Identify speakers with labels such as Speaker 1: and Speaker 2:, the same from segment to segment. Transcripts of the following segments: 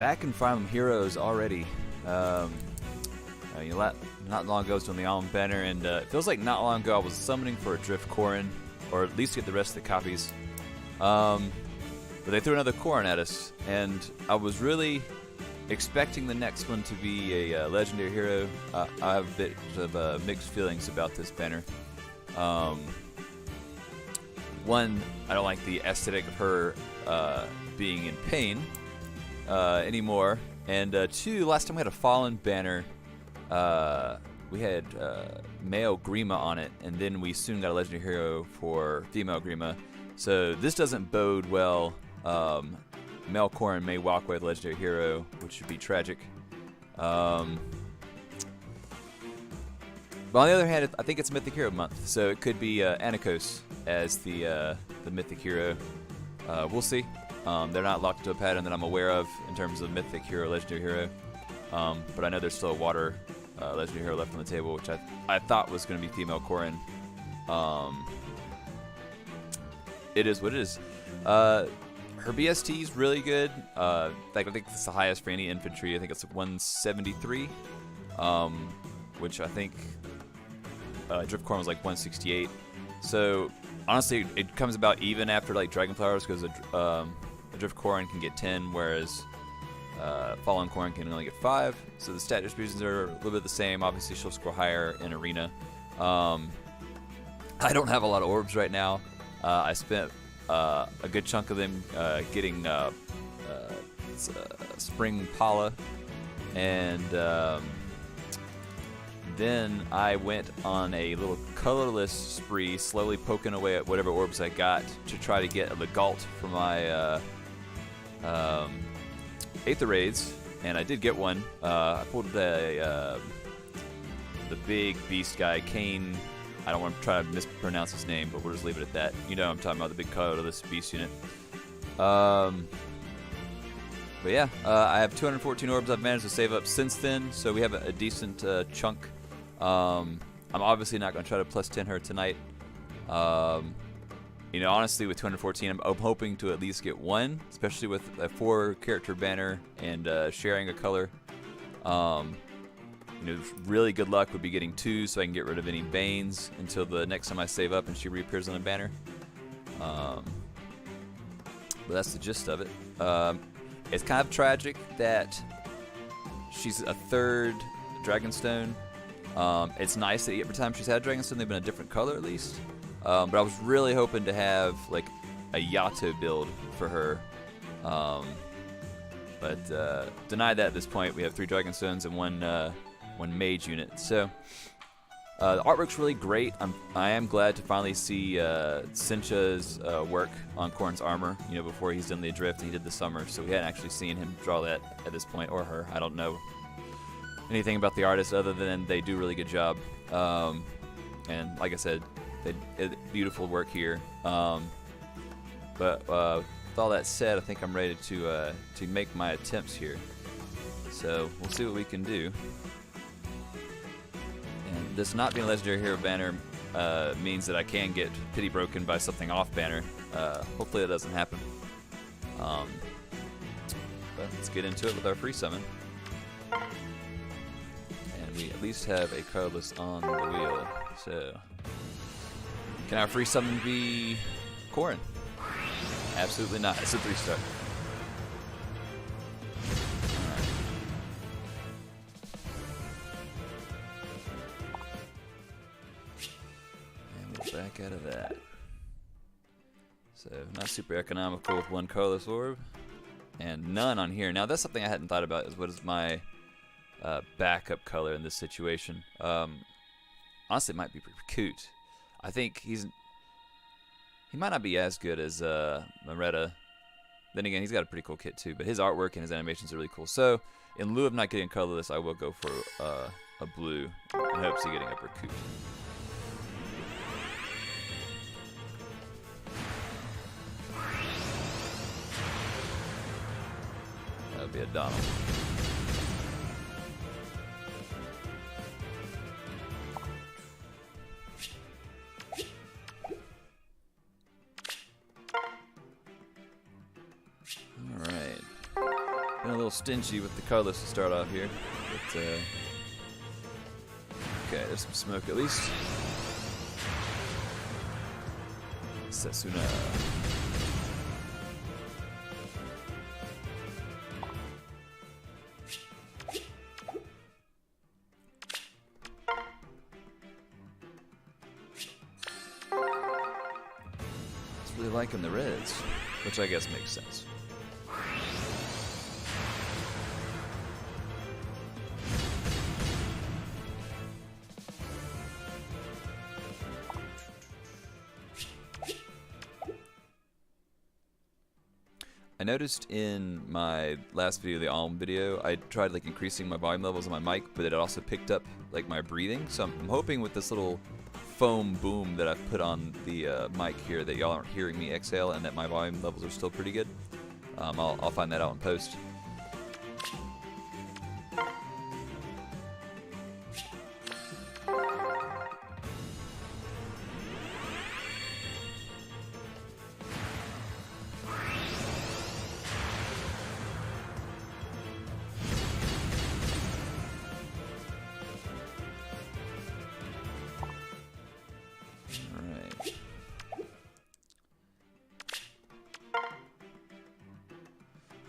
Speaker 1: Back in Fire Emblem Heroes already. Not long ago I was doing the Almond Banner, and it feels like not long ago I was summoning for a Drift Corrin, or at least get the rest of the copies. But they threw another Corrin at us, and I was really expecting the next one to be a legendary hero. I have a bit of mixed feelings about this banner. One, I don't like the aesthetic of her being in pain anymore, and two, last time we had a Fallen banner, we had male Grima on it, and then we soon got a legendary hero for female Grima. So this doesn't bode well. Male Corrin may walk away with a legendary hero, which would be tragic. But on the other hand, I think it's Mythic Hero month, so it could be Anakos as the Mythic Hero. We'll see. They're not locked to a pattern that I'm aware of in terms of Mythic Hero, Legendary Hero. But I know there's still a Water Legendary Hero left on the table, which I thought was going to be female Corrin. It is what it is. Her BST is really good. I think it's the highest for any infantry. I think it's 173, which I think Drift Corrin was like 168. So honestly, it comes about even after like Dragon Flowers, because a Drift Corrin can get 10, whereas Fallen Corrin can only get 5. So the stat distributions are a little bit the same. Obviously, she'll score higher in Arena. I don't have a lot of orbs right now. I spent a good chunk of them getting Spring Pala, and then I went on a little colorless spree, slowly poking away at whatever orbs I got to try to get a Legalt for my Aether Raids, and I did get one. I pulled the big beast guy, Kane. I don't want to try to mispronounce his name, but we'll just leave it at that. You know what I'm talking about, the big colorless beast unit. But yeah, I have 214 orbs I've managed to save up since then, so we have a decent chunk. I'm obviously not going to try to plus 10 her tonight. You know, honestly, with 214, I'm hoping to at least get one, especially with a 4-character banner and sharing a color. You know, really good luck would be getting 2, so I can get rid of any Banes until the next time I save up and she reappears on a banner. But that's the gist of it. It's kind of tragic that she's a 3rd Dragonstone. It's nice that every time she's had Dragonstone, they've been a different color at least. But I was really hoping to have like a Yato build for her. But denied that at this point. We have 3 Dragonstones and one mage unit. So the artwork's really great. I am glad to finally see Sincha's work on Corrin's armor. You know, before he's done the Adrift, he did the summer, so we hadn't actually seen him draw that at this point, or her. I don't know anything about the artist other than they do a really good job. And like I said, they did beautiful work here. But with all that said, I think I'm ready to make my attempts here. So we'll see what we can do. And this not being a legendary hero banner means that I can get pity broken by something off banner. Hopefully that doesn't happen. But let's get into it with our free summon. And we at least have a colorless on the wheel. So can our free summon be Corrin? Absolutely not. It's a 3-star. Back out of that. So not super economical with 1 colorless orb and none on here. Now that's something I hadn't thought about, is what is my backup color in this situation. Honestly, it might be Coot. I think he might not be as good as Moretta. Then again, he's got a pretty cool kit too, but his artwork and his animations are really cool. So in lieu of not getting colorless, I will go for a blue in hopes of getting upper Coot. That would be a Donald. stingy with the colors to start off here. But, okay, there's some smoke at least. Setsuna. Really liking the reds, which I guess makes sense. I noticed in my last video, the Alm video, I tried like increasing my volume levels on my mic, but it also picked up like my breathing. So I'm hoping with this little foam boom that I've put on the mic here that y'all aren't hearing me exhale and that my volume levels are still pretty good. I'll find that out in post.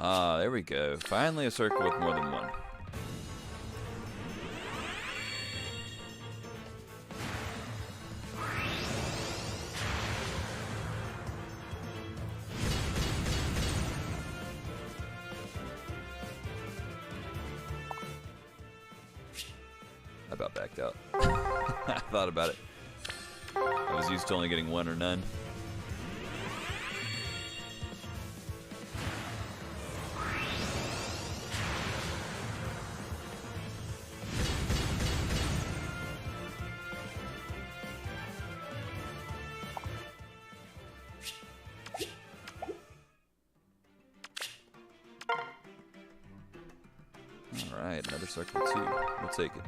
Speaker 1: Ah, there we go. Finally a circle with more than one. I about backed out. I thought about it. I was used to only getting one or none. Alright, another circle 2. We'll take it.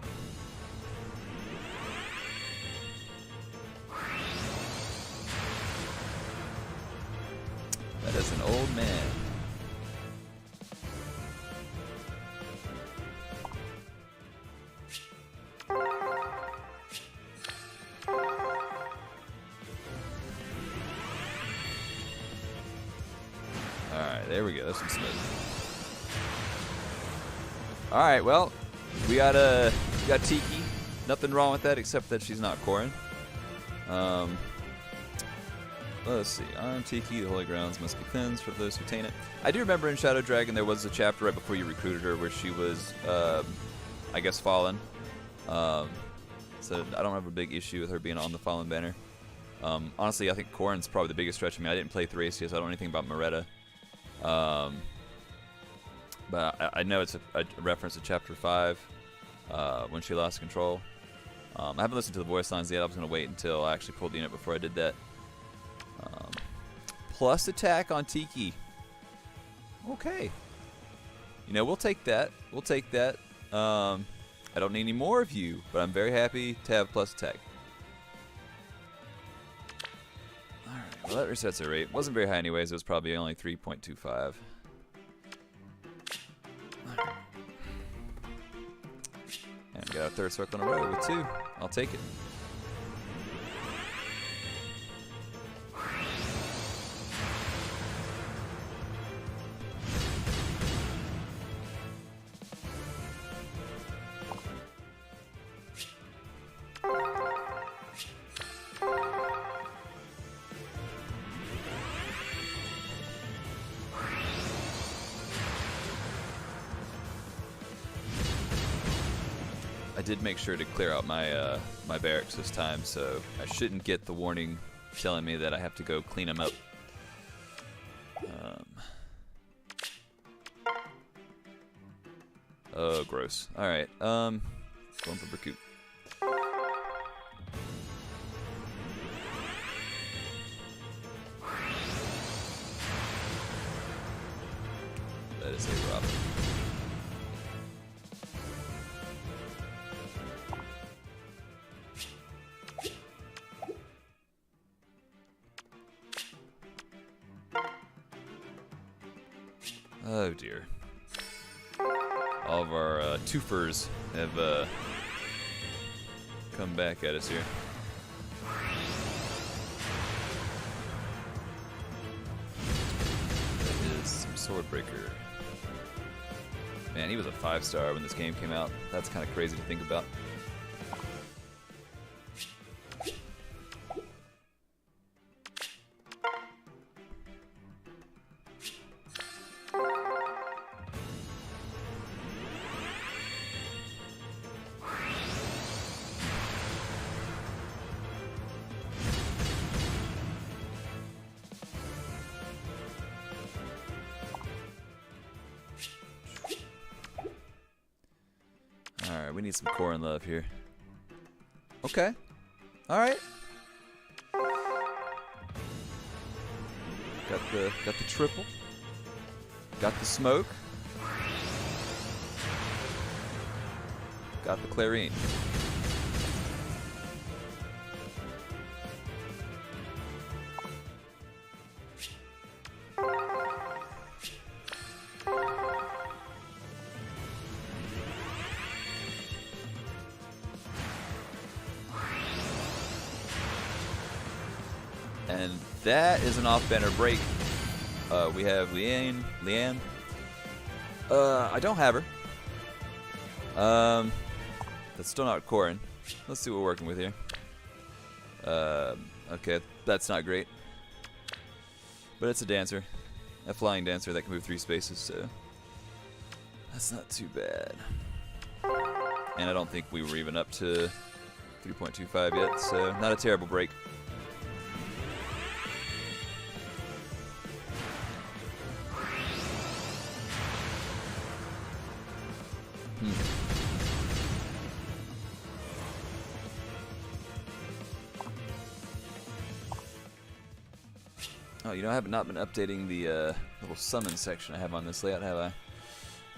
Speaker 1: That is an old man. Alright, there we go. That's some smooth. Alright, well, we got Tiki. Nothing wrong with that except that she's not Corrin. Let's see. I'm Tiki. The Holy Grounds must be cleansed for those who attain it. I do remember in Shadow Dragon there was a chapter right before you recruited her where she was, I guess, fallen. So I don't have a big issue with her being on the Fallen banner. Honestly, I think Corrin's probably the biggest stretch. I mean, I didn't play Thracia, so I don't know anything about Moretta. But I know it's a reference to Chapter 5 when she lost control. I haven't listened to the voice lines yet. I was going to wait until I actually pulled the unit before I did that. Plus attack on Tiki. Okay. You know, we'll take that. We'll take that. I don't need any more of you, but I'm very happy to have plus attack. Alright, well that resets her rate. Wasn't very high anyways. It was probably only 3.25. And we got a third circle in a row with 2. I'll take it. I did make sure to clear out my my barracks this time, so I shouldn't get the warning telling me that I have to go clean them up. Oh, gross. All right, going for Berkut. That is a Robin. Oh dear. All of our twofers have come back at us here. That is some Swordbreaker. Man, he was a 5-star when this game came out. That's kind of crazy to think about. Alright, we need some Corrin love here. Okay. Alright. Got the triple. Got the smoke. Got the Clarine. And that is an off-banner break. We have Leanne. I don't have her. That's still not Corrin. Let's see what we're working with here. Okay, that's not great. But it's a dancer. A flying dancer that can move 3 spaces, so that's not too bad. And I don't think we were even up to 3.25 yet, so not a terrible break. Oh, you know, I have not been updating the little summon section I have on this layout, have I?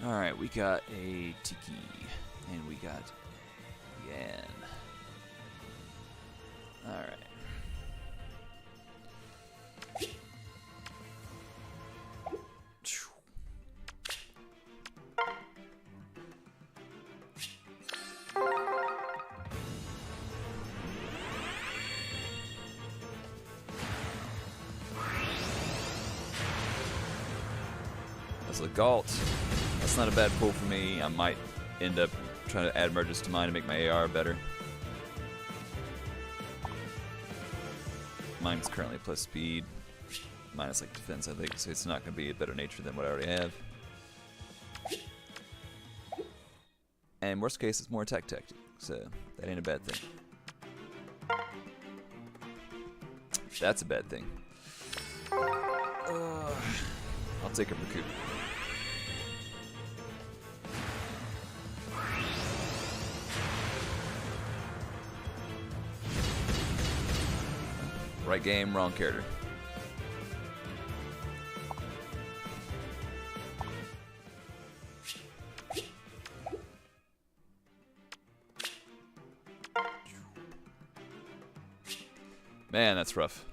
Speaker 1: Alright, we got a Tiki, and we got Yan. Alright. That's a Galt. That's not a bad pull for me. I might end up trying to add merges to mine to make my AR better. Mine's currently plus speed, minus like defense, I think, so it's not going to be a better nature than what I already have. And worst case, it's more attack tactic, so that ain't a bad thing. That's a bad thing. I'll take a recoup. Right game, wrong character. Man, that's rough.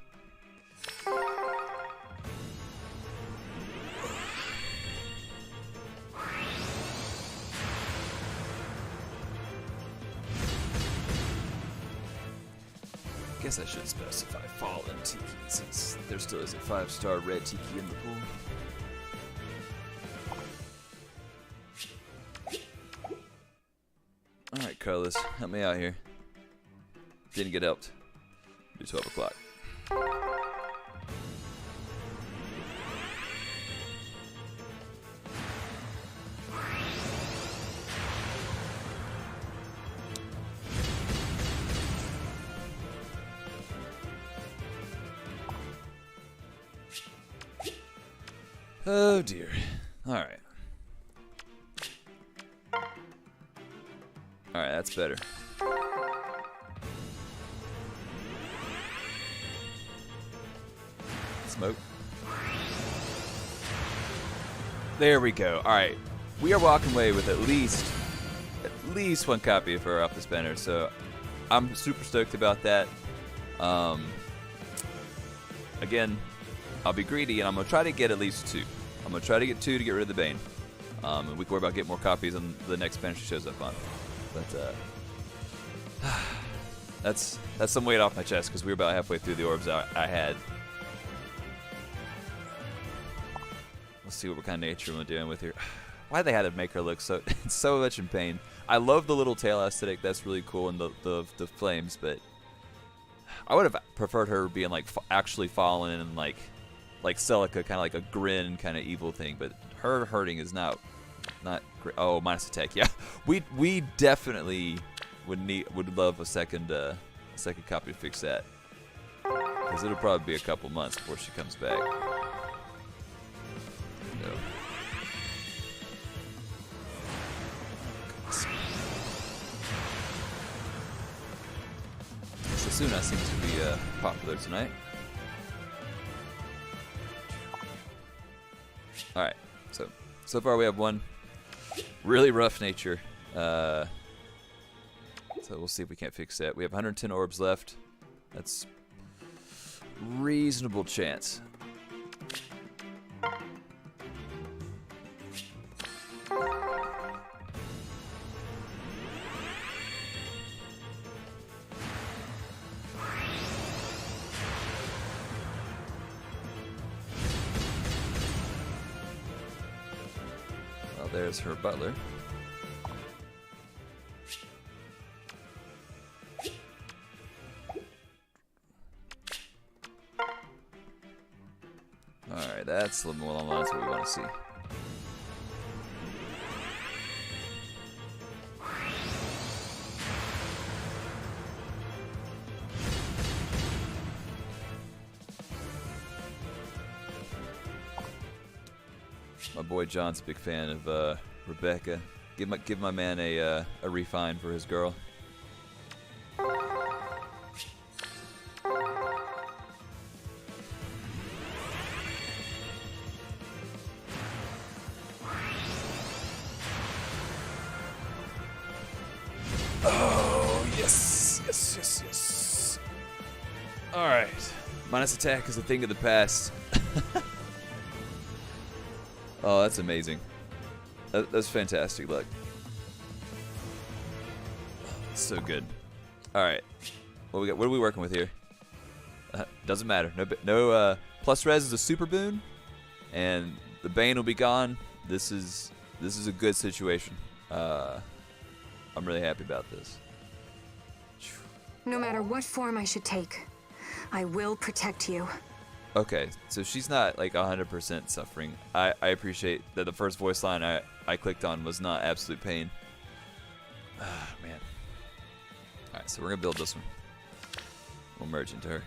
Speaker 1: I guess I should specify Fallen Tiki, since there still is a 5-star red Tiki in the pool. Alright, Carlos, help me out here. Didn't get helped. Do 12 o'clock. Oh dear. Alright. Alright, that's better. Smoke. There we go. Alright. We are walking away with at least one copy of her off this banner, so I'm super stoked about that. Again, I'll be greedy and I'm going to try to get at least 2. I'm going to try to get 2 to get rid of the Bane. And we can worry about getting more copies on the next banner she shows up on. But that's some weight off my chest because we were about halfway through the orbs I had. Let's see what kind of nature we're dealing with here. Why they had to make her look so much in pain? I love the little tail aesthetic. That's really cool, and the flames. But I would have preferred her being like actually fallen and like Celica, kind of like a grin kind of evil thing. But her hurting is not great. Oh, minus attack. Yeah, we definitely would love a second copy to fix that, because it'll probably be a couple months before she comes back. No. Sasuna seems to be popular tonight. Alright, so far we have one really rough nature. So we'll see if we can't fix that. We have 110 orbs left. That's reasonable chance. There's her butler. Alright, that's a little more along the lines of what we want to see. My boy John's a big fan of Rebecca. Give my man a refine for his girl. Oh yes, yes, yes, yes. All right, minus attack is a thing of the past. Oh, that's amazing. That's fantastic. Look. So good. Alright. What we got? What are we working with here? Doesn't matter. No plus res is a super boon, and the Bane will be gone. This is a good situation. I'm really happy about this.
Speaker 2: No matter what form I should take, I will protect you.
Speaker 1: Okay, so she's not like 100% suffering. I appreciate that the first voice line I clicked on was not absolute pain. Ah, man. Alright, so we're going to build this one. We'll merge into her.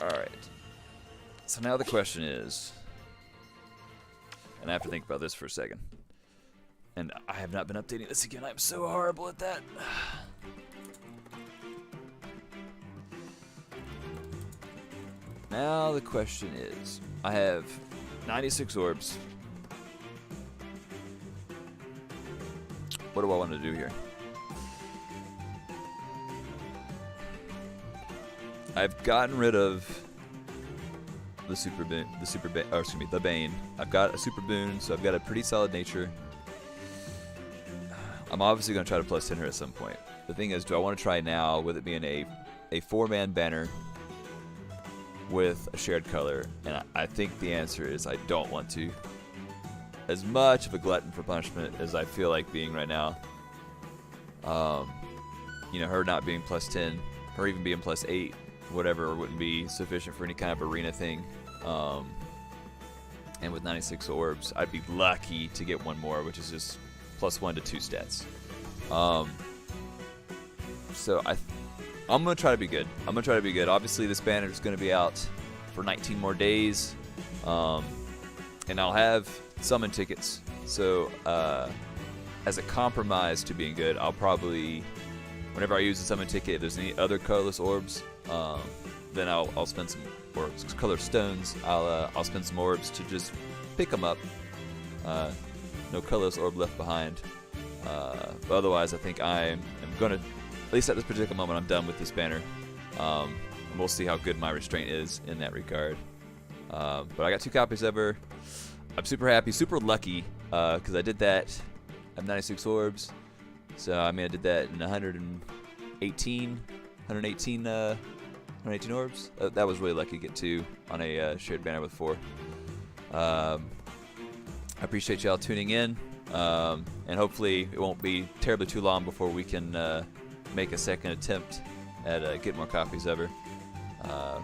Speaker 1: Alright. So now the question is, and I have to think about this for a second. And I have not been updating this again. I'm so horrible at that. Now the question is, I have 96 orbs. What do I want to do here? I've gotten rid of the Bane. I've got a super boon, so I've got a pretty solid nature. I'm obviously going to try to plus 10 her at some point. The thing is, do I want to try now with it being a 4-man banner with a shared color? And I think the answer is I don't want to. As much of a glutton for punishment as I feel like being right now, you know, her not being plus 10, her even being plus 8, whatever, wouldn't be sufficient for any kind of arena thing. And with 96 orbs, I'd be lucky to get one more, which is just plus 1 to 2 stats. So I'm going to try to be good. Obviously, this banner is going to be out for 19 more days. And I'll have summon tickets. So, as a compromise to being good, I'll probably, whenever I use a summon ticket, if there's any other colorless orbs, then I'll spend some, or color stones, I'll spend some orbs to just pick them up. No colorless orb left behind. But otherwise, I think I'm going to, at least at this particular moment, I'm done with this banner. And we'll see how good my restraint is in that regard. But I got 2 copies of her. I'm super happy, super lucky, because I did that. I have 96 orbs, so I mean I did that in 118 orbs. That was really lucky to get 2 on a shared banner with 4. I appreciate y'all tuning in, and hopefully it won't be terribly too long before we can make a second attempt at getting more copies of her.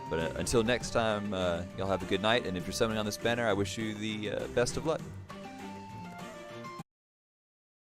Speaker 1: But until next time, y'all have a good night, and if you're summoning on this banner, I wish you the best of luck.